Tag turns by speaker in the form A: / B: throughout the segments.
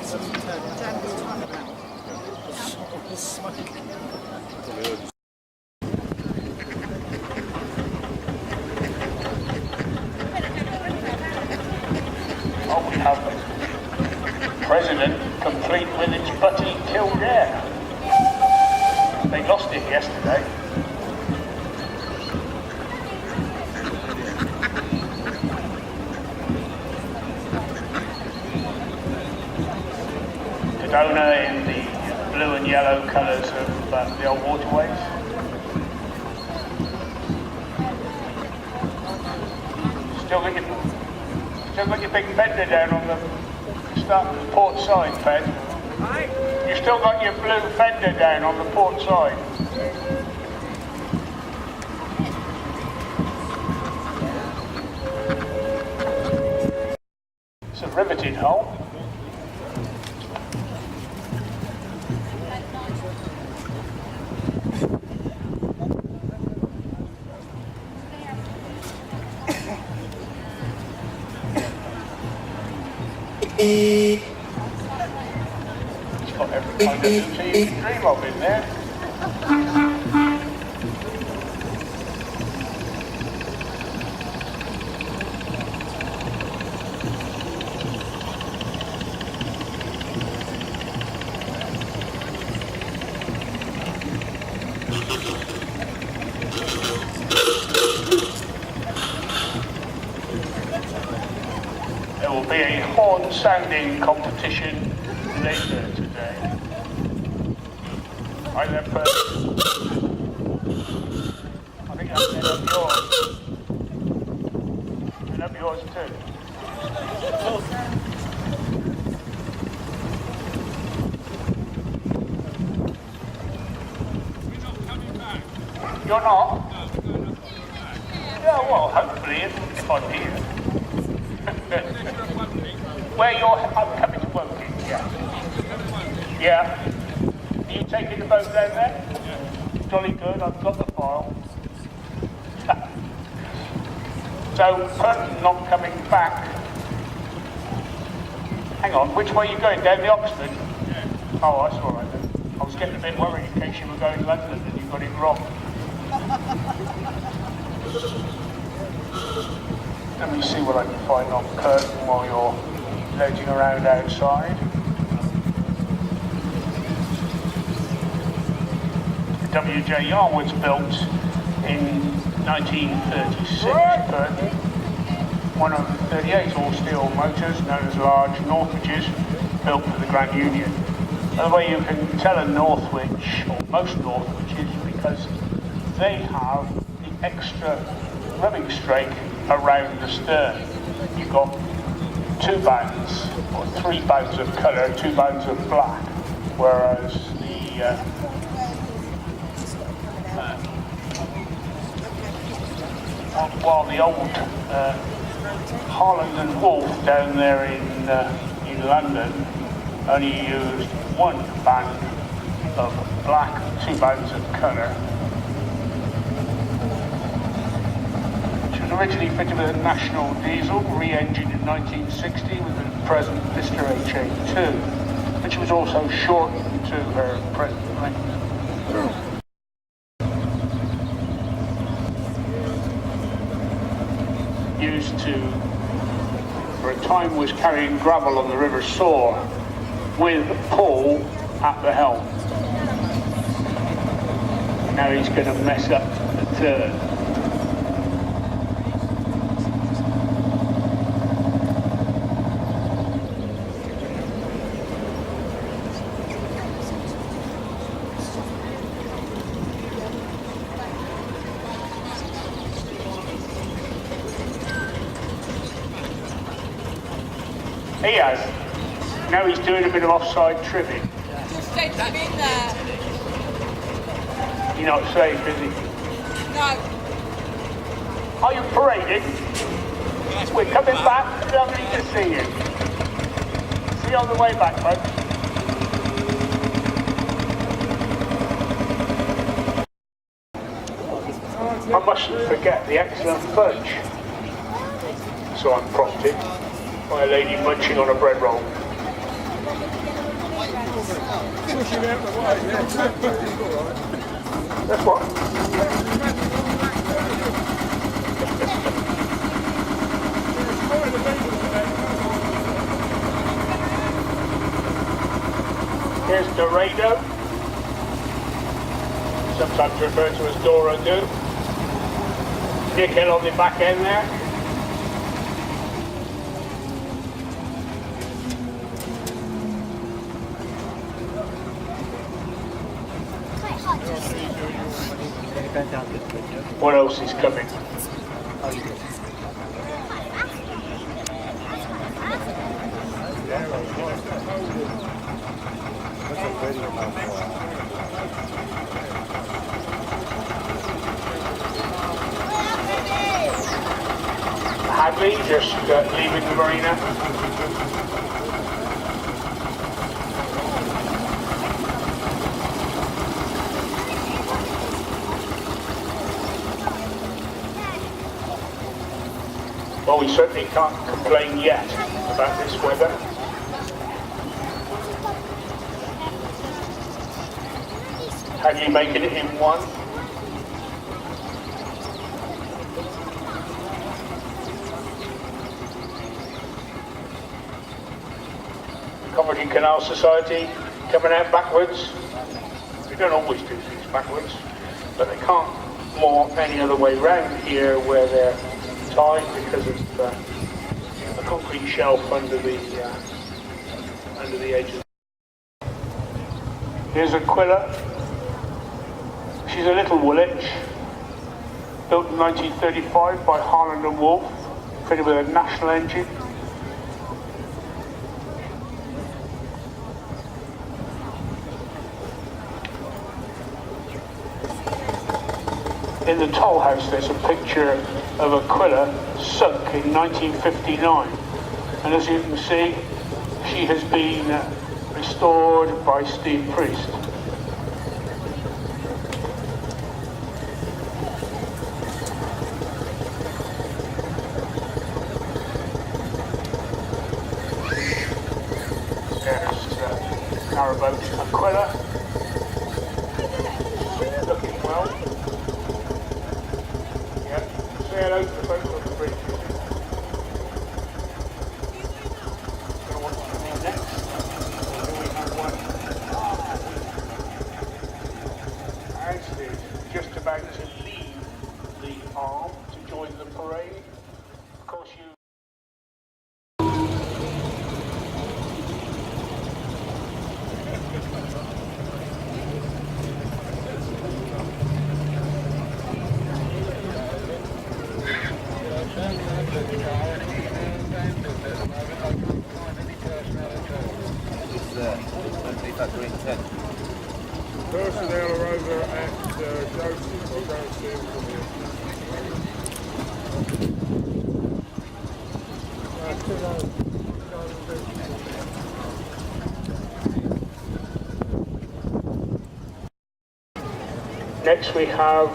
A: Oh, we have President complete with its butty Kildare. They lost it yesterday. Dodona in the blue and yellow colours of the old waterways. Still got your big fender down on the port side, Fed. You still got your blue fender down on the port side. It's a riveted hull. It's got every kind of beauty you can dream of in there. There will be a horn sounding competition later today. Hi there, Purton. I think that's end up yours. End up yours too. You're not? Yeah, well, hopefully, if I'm here. I'm coming to Whitby, yeah. Yeah. Are you taking the boat down there? Yeah. Jolly good, I've got the file. So, Purton not coming back. Hang on, which way are you going? Down the Oxford? Yeah. Oh, that's all right then. I was getting a bit worried in case you were going to London and you got it wrong. Let me see what I can find on Purton while you're loading around outside. The W.J. Yarwood's built in 1936, Purton. One of 38 all-steel motors known as large Northwiches built for the Grand Union. By the way, you can tell a Northwich, or most Northwiches, because they have the extra rubbing strake around the stern. You've got 2 bands, or 3 bands of colour, 2 bands of black, whereas the while the old Holland and Wolf down there in London only used 1 band of black, 2 bands of colour. Originally fitted with a national diesel, re-engined in 1960 with the present Vista HA2, which was also shortened to her present length. Used to, for a time, was carrying gravel on the River Soar with Paul at the helm. Now he's going to mess up the turn. He has. Now he's doing a bit of offside trimming.
B: Just don't him in there.
A: You're not safe, is he?
B: No.
A: Are you parading? Yes, we're coming back. Lovely to see you. See you on the way back, folks. I mustn't forget the excellent fudge. So I'm prompted by a lady munching on a bread roll.
C: Pushing out the way, yeah.
A: That's what? Here's Dorado, sometimes referred to as Dorado. Nickel on the back end there. What else is coming? Hadley just leaving the marina. Well, we certainly can't complain yet about this weather. Hadley making it in one. Coventry Canal Society coming out backwards. We don't always do things backwards, but they can't moor any other way round here where they're tied because of the concrete shelf under the edges. Here's Aquila. She's a little Woolwich, built in 1935 by Helen and Wolf, fitted with a national engine. In the toll house there's a picture of Aquila sunk in 1959, and as you can see she has been restored by Steve Priest. There's narrowboat Aquila, looking well. Say hello to the folks on the bridge. Don't want to come in next. Here we have one. Actually, just about to leave the arm to join the parade. Of course, you.
C: Personnel are over at Joseph. I'll go and see them from here.
A: Next we have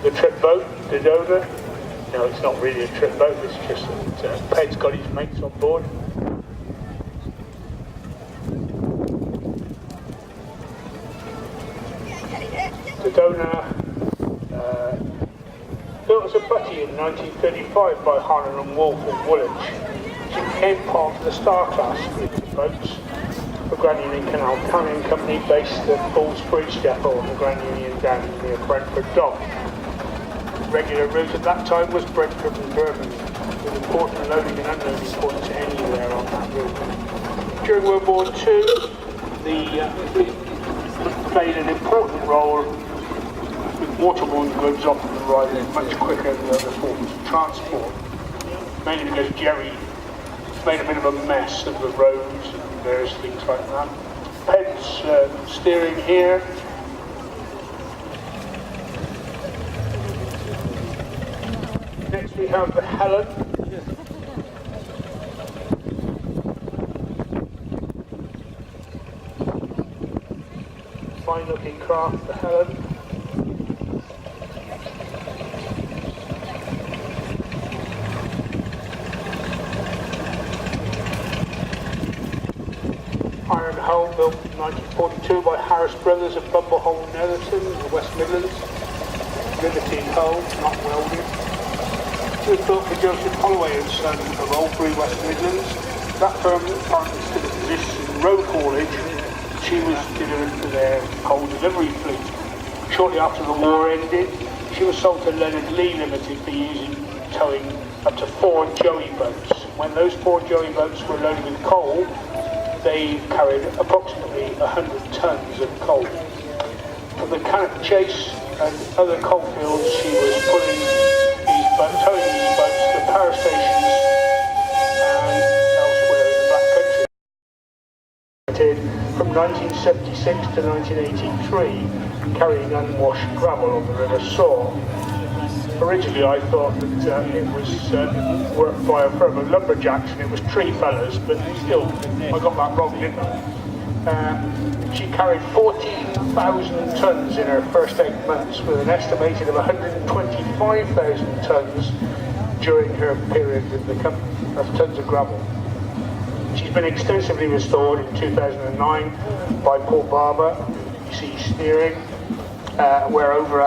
A: the trip boat, Dodona. No, it's not really a trip boat, it's just that Ped's got his mates on board. Dodona, built as a butty in 1935 by Helen and Wolf in Woolwich. She became part of the Star Class fleet of boats for Grand Union Canal Canning Company based at Bulls Bridge Depot on the Grand Union Dam near Brentford Dock. Regular route at that time was Brentford and Birmingham, with important loading and unloading points anywhere on that route. During World War II, the fleet played an important role with waterborne goods often arriving much quicker than other forms of transport, mainly because Jerry made a bit of a mess of the roads and various things like that. Ped's steering here. Next we have the Helen. Fine looking craft, the Helen. Iron hull Dorado, built in 1942 by Harris Brothers of Bumblehole, Netherton, in the West Midlands. Riveting hull, not welded. It was built for Joseph Holloway and Son of Oldbury, West Midlands. That firm apparently still exists in road haulage. She was delivered to their coal delivery fleet. Shortly after the war ended, she was sold to Leonard Lee Limited for towing up to 4 Joey boats. When those 4 Joey boats were loaded with coal, they carried approximately 100 tons of coal. From the Cannock Chase and other coal fields, she was towing these boats to power stations and elsewhere in the Black Country. From 1976 to 1983, carrying unwashed gravel on the River Soar. Originally I thought that it was worked by a firm of lumberjacks and it was tree fellas, but still, I got that wrong, didn't I? She carried 14,000 tons in her first 8 months, with an estimated of 125,000 tons during her period with the company, of tons of gravel. She's been extensively restored in 2009 by Paul Barber, BBC Steering, where over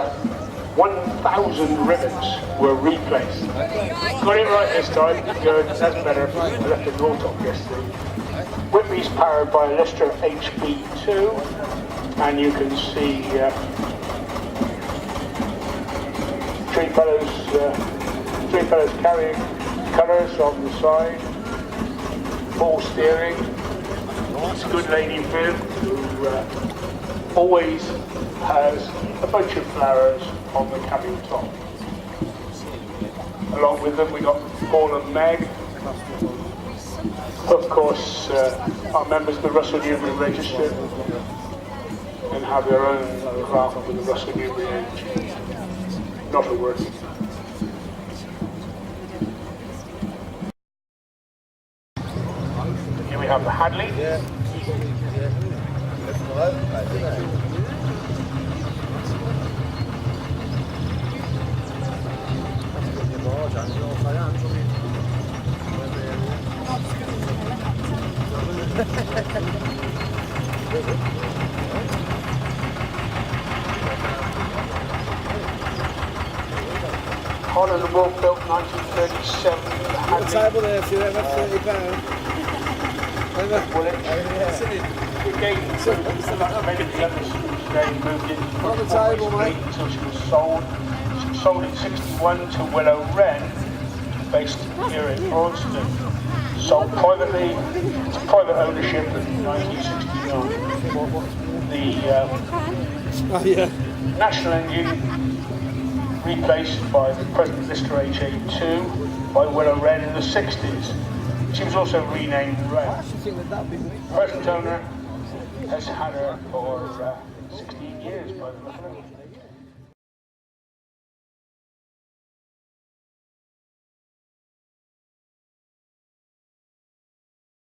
A: 1,000 rivets were replaced. Got it right this time. Good, that's better. I left the door top yesterday. Whitby's powered by a Lister HB2, and you can see three fellows carrying colours on the side. Full steering. It's a good lady bib who always has a bunch of flowers on the cabin top. Along with them we got Paul and Meg. Of course, are members of the Russell Newbury Register and have their own craft with the Russell Newbury Edge. Not a word. Here we have the Hadley. Holland and Wolf built 1937.
D: The table there, if you ever £30.
A: Well, it gave many of the others they moved in
D: On the table, mate.
A: until she was sold. She was sold in 61 to Willow Wren, based here in Braunston. Sold privately to private ownership in 1969. The national engine replaced by the present Lister HA2 by Willow Wren in the 60s. She was also renamed Wren. Present owner has had her for 16 years by the look of it.